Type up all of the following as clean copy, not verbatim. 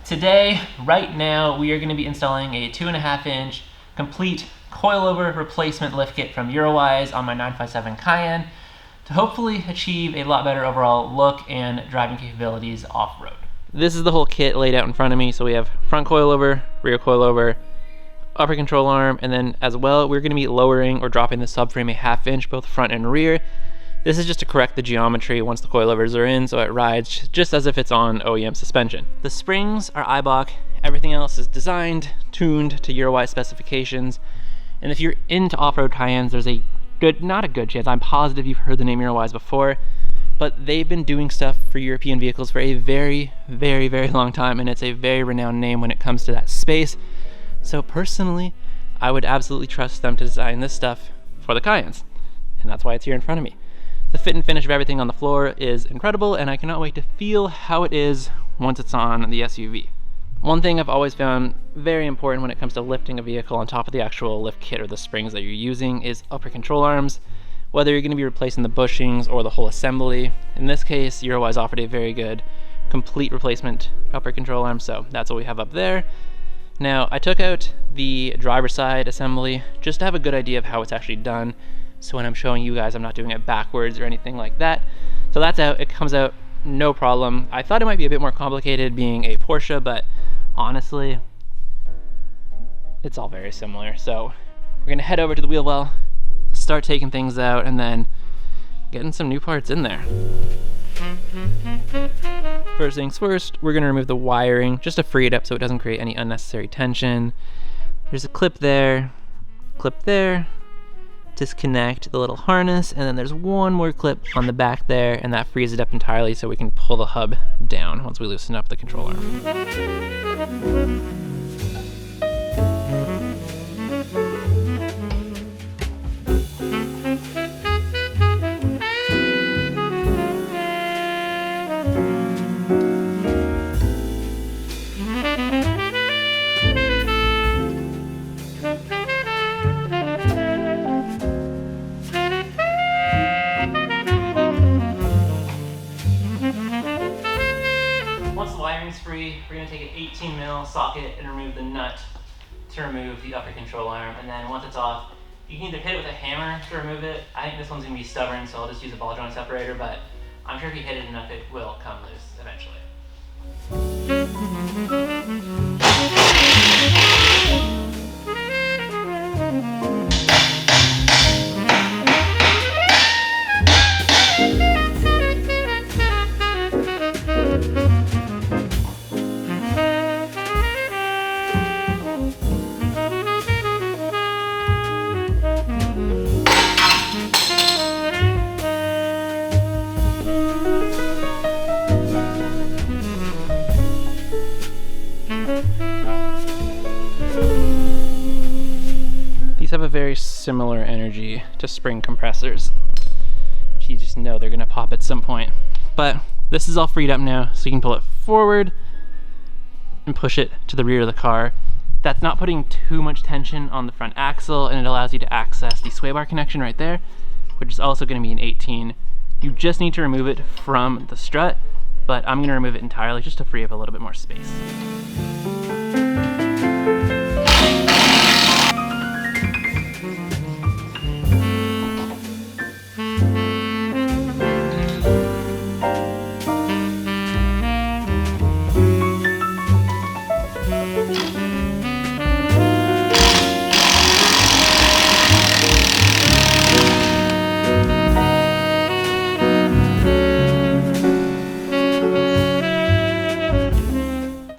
Today, right now, we are going to be installing a 2.5-inch complete coilover replacement lift kit from Eurowise on my 957 Cayenne to hopefully achieve a lot better overall look and driving capabilities off-road. This is the whole kit laid out in front of me. So we have front coilover, rear coilover, upper control arm, and then as well, we're going to be lowering or dropping the subframe a 1/2 inch, both front and rear. This is just to correct the geometry once the coilovers are in, so it rides just as if it's on OEM suspension. The springs are Eibach, everything else is designed, tuned to Eurowise specifications, and if you're into off-road Cayennes, there's a good, not a good chance, I'm positive you've heard the name Eurowise before, but they've been doing stuff for European vehicles for a very, very, very long time, and it's a very renowned name when it comes to that space. So personally, I would absolutely trust them to design this stuff for the Cayennes, and that's why it's here in front of me. The fit and finish of everything on the floor is incredible, and I cannot wait to feel how it is once it's on the SUV. One thing I've always found very important when it comes to lifting a vehicle on top of the actual lift kit or the springs that you're using is upper control arms, whether you're going to be replacing the bushings or the whole assembly. In this case, Eurowise offered a very good complete replacement upper control arm, so that's what we have up there. Now, I took out the driver's side assembly just to have a good idea of how it's actually done. So when I'm showing you guys, I'm not doing it backwards or anything like that. So that's out, it comes out no problem. I thought it might be a bit more complicated being a Porsche, but honestly, it's all very similar. So we're gonna head over to the wheel well, start taking things out, and then getting some new parts in there. First things first, we're gonna remove the wiring just to free it up so it doesn't create any unnecessary tension. There's a clip there, disconnect the little harness, and then there's one more clip on the back there, and that frees it up entirely so we can pull the hub down once we loosen up the control arm. Free, we're going to take an 18 mil socket and remove the nut to remove the upper control arm, and then once it's off, You can either hit it with a hammer to remove it. I think this one's gonna be stubborn, so I'll just use a ball joint separator, but I'm sure if you hit it enough, it will come loose eventually. These have a very similar energy to spring compressors. You just know they're gonna pop at some point. But this is all freed up now, so you can pull it forward and push it to the rear of the car. That's not putting too much tension on the front axle, and it allows you to access the sway bar connection right there, which is also gonna be an 18. You just need to remove it from the strut, but I'm gonna remove it entirely just to free up a little bit more space.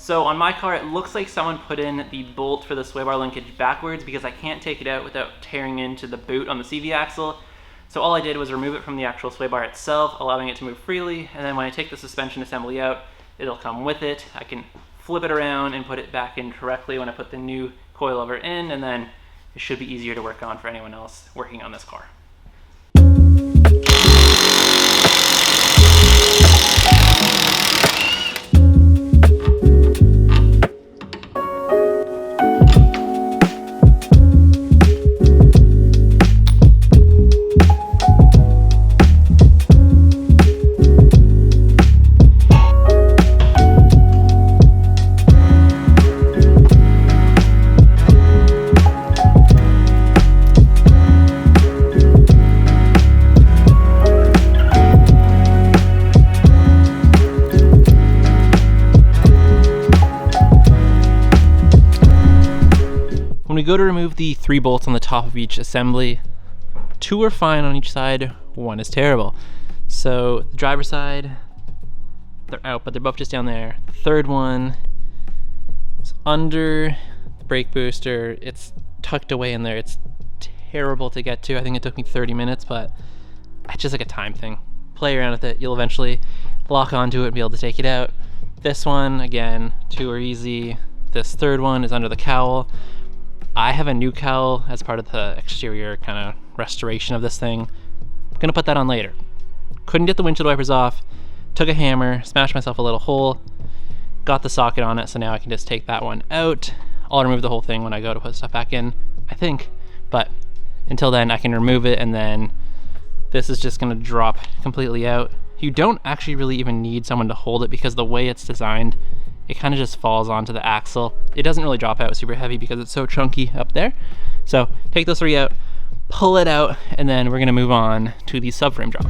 So on my car, it looks like someone put in the bolt for the sway bar linkage backwards because I can't take it out without tearing into the boot on the CV axle. So all I did was remove it from the actual sway bar itself, allowing it to move freely. And then when I take the suspension assembly out, it'll come with it. I can flip it around and put it back in correctly when I put the new coilover in, and then it should be easier to work on for anyone else working on this car. When we go to remove the 3 bolts on the top of each assembly, 2 are fine on each side, 1 is terrible. So the driver's side, they're out, but they're both just down there. The 3rd one is under the brake booster. It's tucked away in there. It's terrible to get to. I think it took me 30 minutes, but it's just like a time thing. Play around with it. You'll eventually lock onto it and be able to take it out. This one, again, 2 are easy. This 3rd one is under the cowl. I have a new cowl as part of the exterior kind of restoration of this thing. I'm gonna put that on later. Couldn't get the windshield wipers off, took a hammer, smashed myself a little hole, got the socket on it, so now I can just take that one out. I'll remove the whole thing when I go to put stuff back in, I think. But until then, I can remove it, and then this is just gonna drop completely out. You don't actually really even need someone to hold it because the way it's designed, it kind of just falls onto the axle. It doesn't really drop out super heavy because it's so chunky up there. So take those 3 out, pull it out, and then we're gonna move on to the subframe job.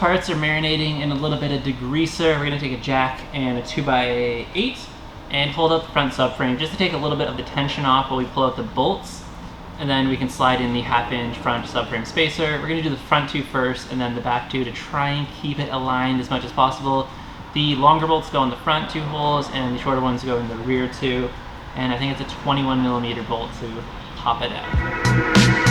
parts are marinating in a little bit of degreaser, we're gonna take a jack and a 2x8 and hold up the front subframe just to take a little bit of the tension off while we pull out the bolts. And then we can slide in the 1/2 inch front subframe spacer. We're gonna do the front two first and then the back two to try and keep it aligned as much as possible. The longer bolts go in the front two holes and the shorter ones go in the rear two. And I think it's a 21mm bolt to pop it out.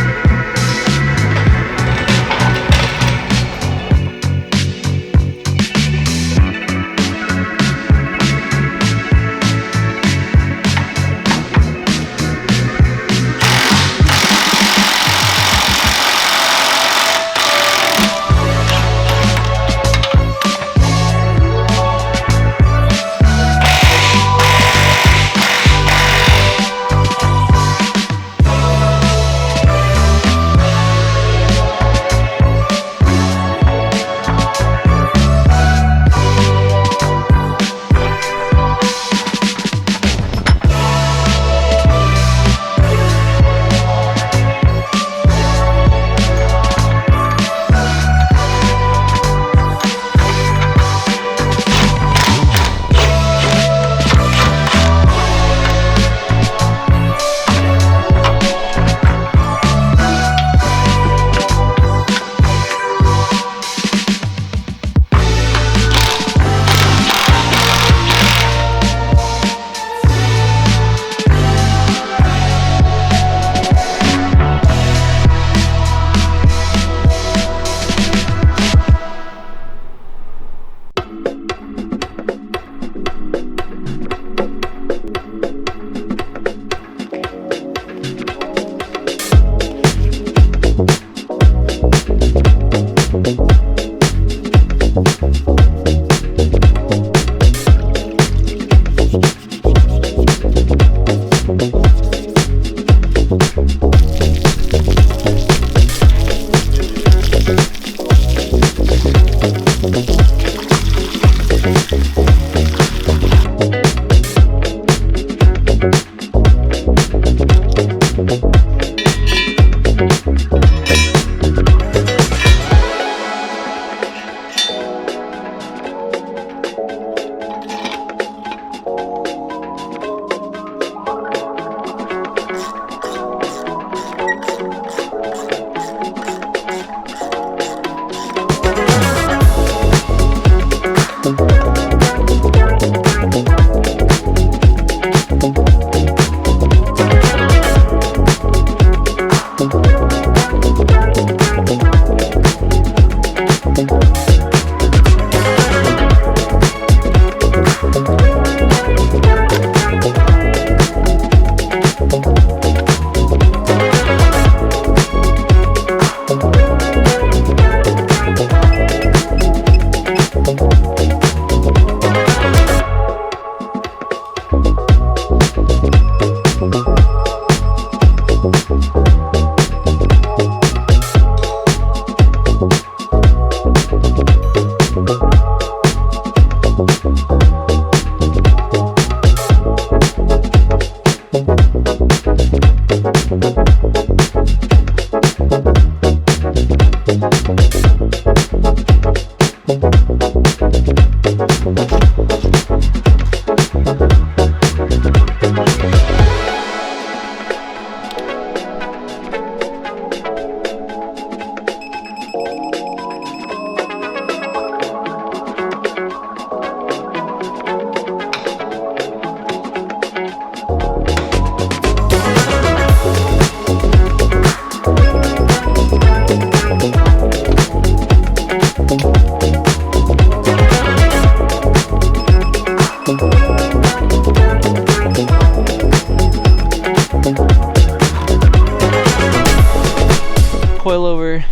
Coilover,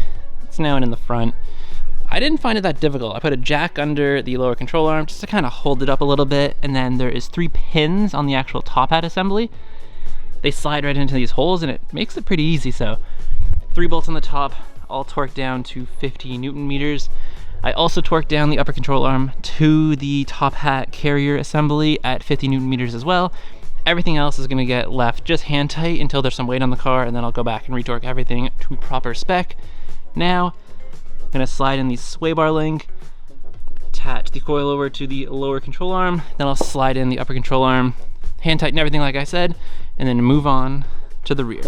it's now in the front. I didn't find it that difficult. I put a jack under the lower control arm just to kind of hold it up a little bit, and then there is 3 pins on the actual top hat assembly. They slide right into these holes and it makes it pretty easy. So 3 bolts on the top, all torqued down to 50 Newton meters. I also torqued down the upper control arm to the top hat carrier assembly at 50 Newton meters as well. Everything else is gonna get left just hand tight until there's some weight on the car, and then I'll go back and retorque everything to proper spec. Now, I'm gonna slide in the sway bar link, attach the coilover to the lower control arm, then I'll slide in the upper control arm, hand tighten everything like I said, and then move on to the rear.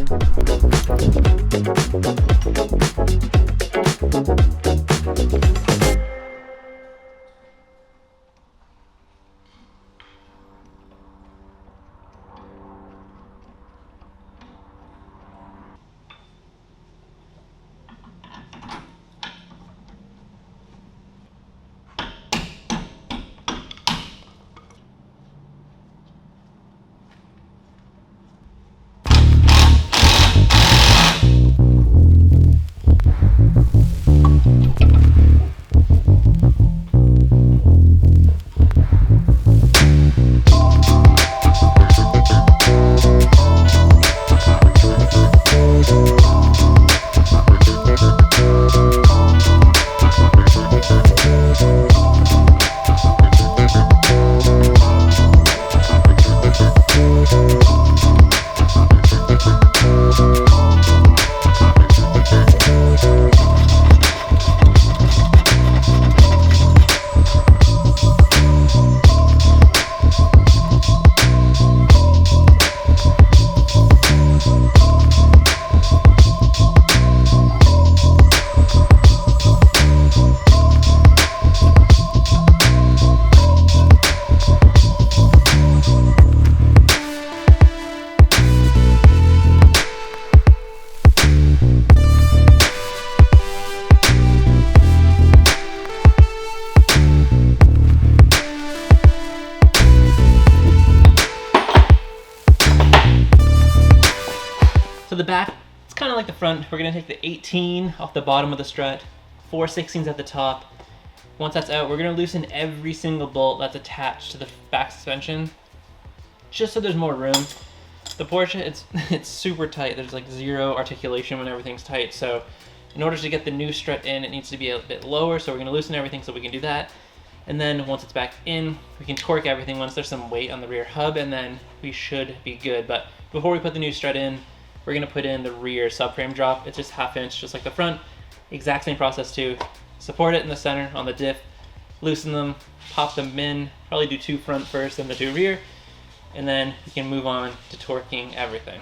So the back, it's kind of like the front. We're gonna take the 18 off the bottom of the strut, 4/16 at the top. Once that's out, we're gonna loosen every single bolt that's attached to the back suspension, just so there's more room. The Porsche, it's super tight. There's like zero articulation when everything's tight. So in order to get the new strut in, it needs to be a bit lower. So we're gonna loosen everything so we can do that. And then once it's back in, we can torque everything once there's some weight on the rear hub, and then we should be good. But before we put the new strut in, we're gonna put in the rear subframe drop. It's just 1/2 inch, just like the front. Exact same process too. Support it in the center on the diff, loosen them, pop them in, probably do 2 front first, then the 2 rear, and then we can move on to torquing everything.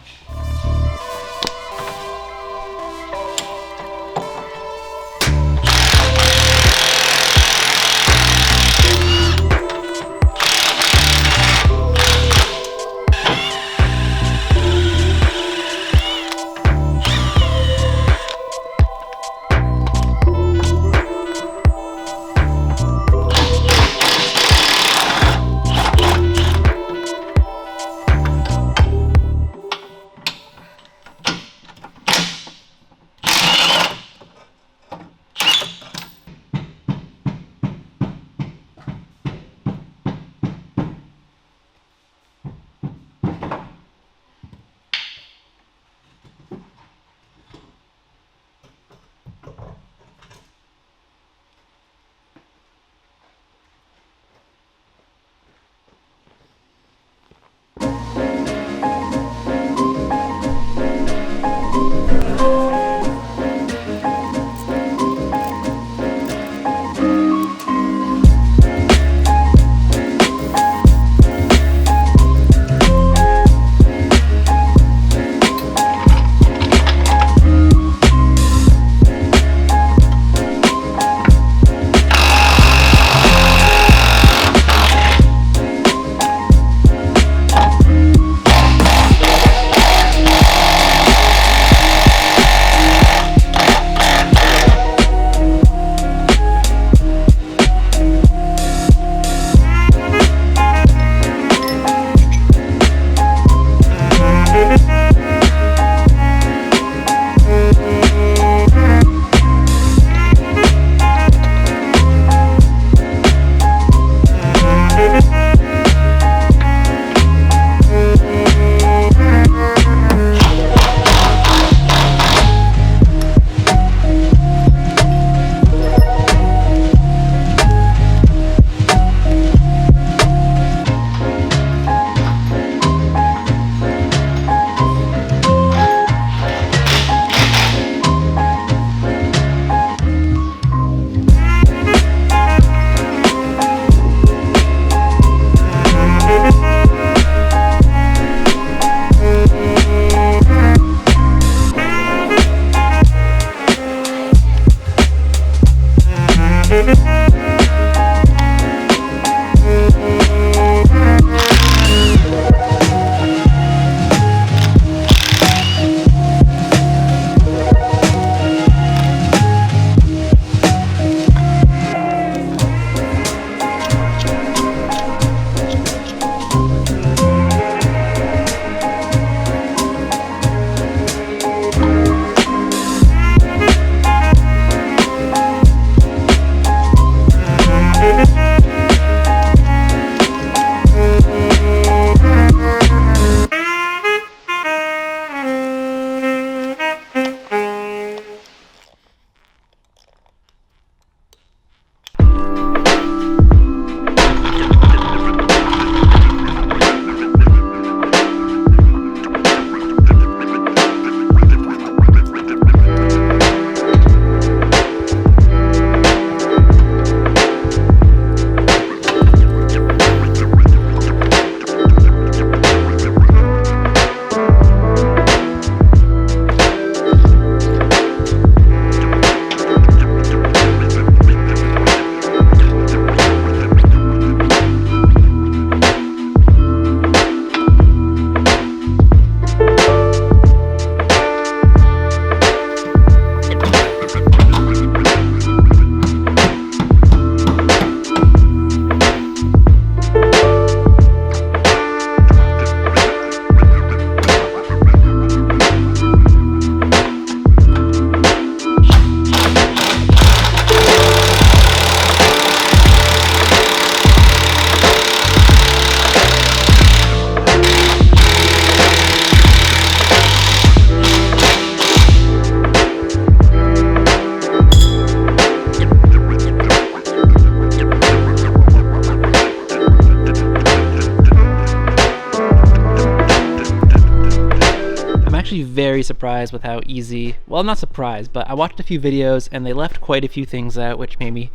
very surprised with how easy, well, not surprised, but I watched a few videos and they left quite a few things out, which made me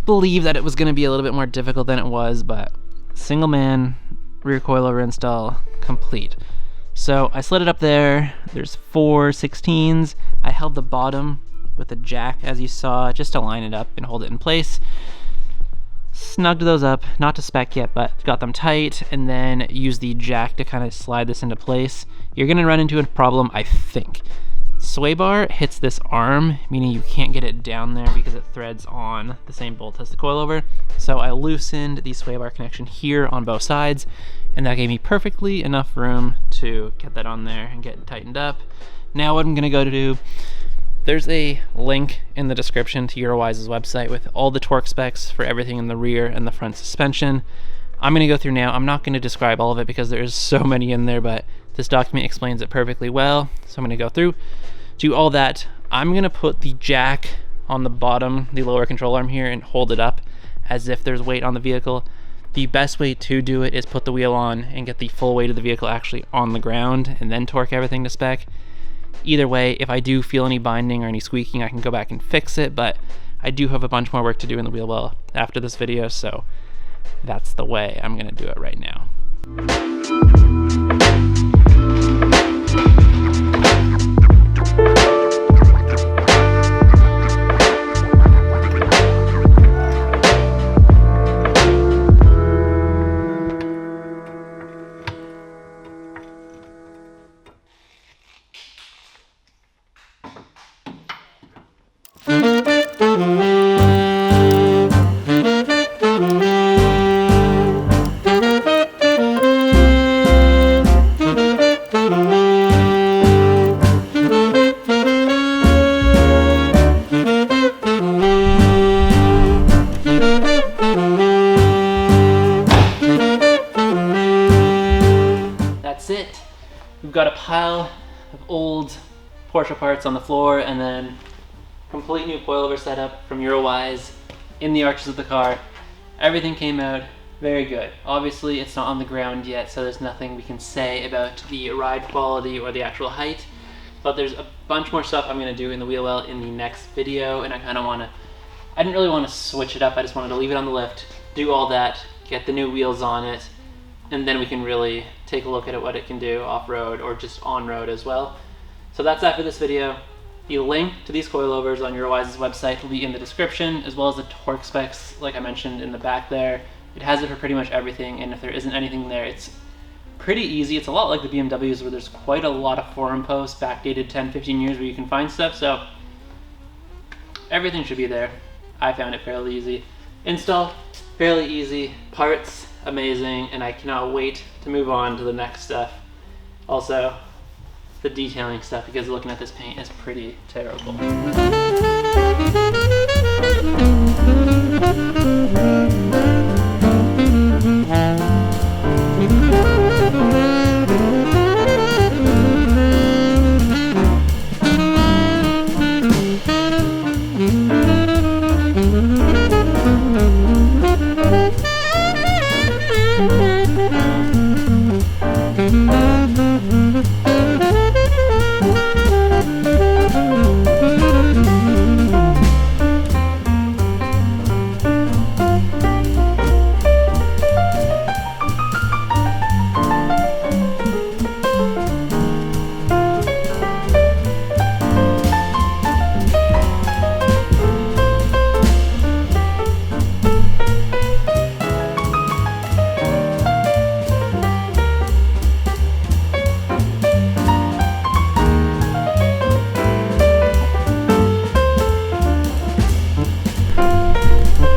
believe that it was going to be a little bit more difficult than it was, but single man rear coilover install complete. So I slid it up there. There's 4 16s. I held the bottom with a jack, as you saw, just to line it up and hold it in place. Snugged those up, not to spec yet, but got them tight, and then used the jack to kind of slide this into place. You're gonna run into a problem, I think. Sway bar hits this arm, meaning you can't get it down there because it threads on the same bolt as the coilover. So I loosened the sway bar connection here on both sides, and that gave me perfectly enough room to get that on there and get it tightened up. Now what I'm gonna go to do, there's a link in the description to Eurowise's website with all the torque specs for everything in the rear and the front suspension. I'm gonna go through now. I'm not gonna describe all of it because there's so many in there, but this document explains it perfectly well. So I'm gonna go through, do all that. I'm gonna put the jack on the bottom, the lower control arm here, and hold it up as if there's weight on the vehicle. The best way to do it is put the wheel on and get the full weight of the vehicle actually on the ground and then torque everything to spec. Either way, if I do feel any binding or any squeaking, I can go back and fix it, but I do have a bunch more work to do in the wheel well after this video, so that's the way I'm gonna do it right now. That's it. We've got a pile of old Porsche parts on the floor and then complete new coilover setup from Eurowise in the arches of the car. Everything came out very good. Obviously it's not on the ground yet, so there's nothing we can say about the ride quality or the actual height, but there's a bunch more stuff I'm gonna do in the wheel well in the next video, and I didn't really want to switch it up. I just wanted to leave it on the lift, do all that, get the new wheels on it, and then we can really take a look at what it can do off-road or just on-road as well. So that's that for this video. The link to these coilovers on Eurowise's website will be in the description, as well as the torque specs, like I mentioned in the back there. It has it for pretty much everything, and if there isn't anything there, it's pretty easy. It's a lot like the BMWs, where there's quite a lot of forum posts, backdated 10-15 years, where you can find stuff, so everything should be there. I found it fairly easy. Install, fairly easy. Parts, amazing, and I cannot wait to move on to the next stuff. Also, the detailing stuff, because looking at this paint is pretty terrible.